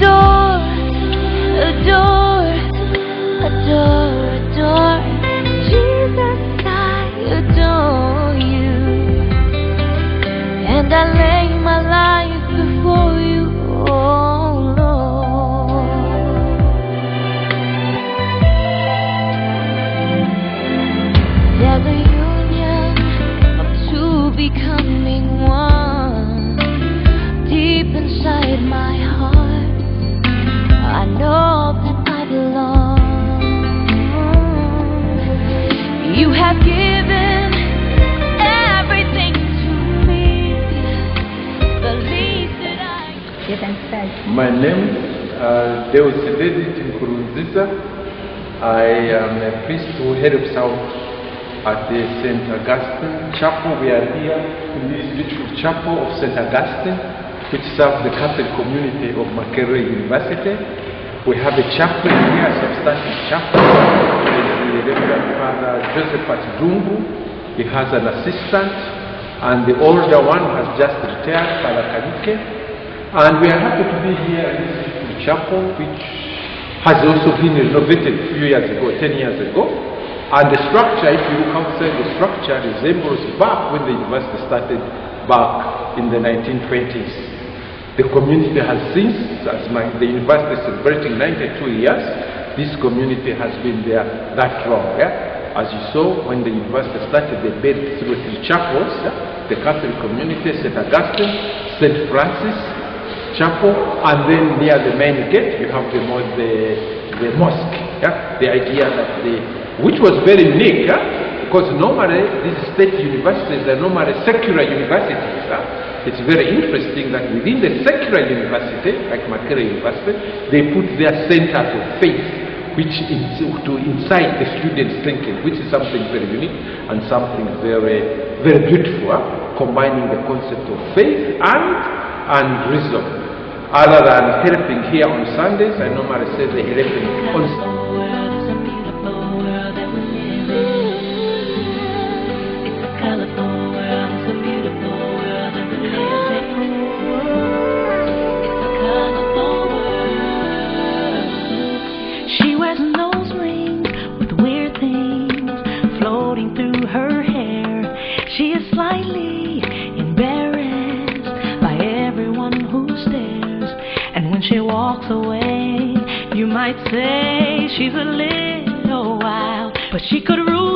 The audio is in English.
adore, adore, adore, adore. Jesus, I adore you, and I lay my life before you, oh Lord. There's a union of two becoming one deep inside my heart. I know that I belong. You have given everything to me, the least that I. My name is Deus Nkurunziza. I am a priest who helps out at the St. Augustine Chapel. We are here in this beautiful chapel of St. Augustine, which serves the Catholic community of Makerere University. We have a chaplain here, a substantive chaplain. The Reverend Father Joseph Dungu. He has an assistant, and the older one has just retired, Father Kanike. And we are happy to be here in this beautiful chapel, which has also been renovated a few years ago, 10 years ago. And the structure, if you look outside, the structure resembles back when the university started back in the 1920s. The community has since, the university is celebrating 92 years, this community has been there that long. Yeah? As you saw, when the university started, they built three chapels, the Catholic community, St. Augustine, St. Francis Chapel, and then near the main gate, you have the mosque. Yeah? The idea that which was very unique, because normally these state universities are normally secular universities. It's very interesting that within the secular university, like Makerere University, they put their centers of faith, which to incite the students' thinking, which is something very unique and something very, very beautiful, combining the concept of faith and reason. Other than helping here on Sundays, I normally say they're helping on slightly embarrassed by everyone who stares, and when she walks away, you might say she's a little wild, but she could rule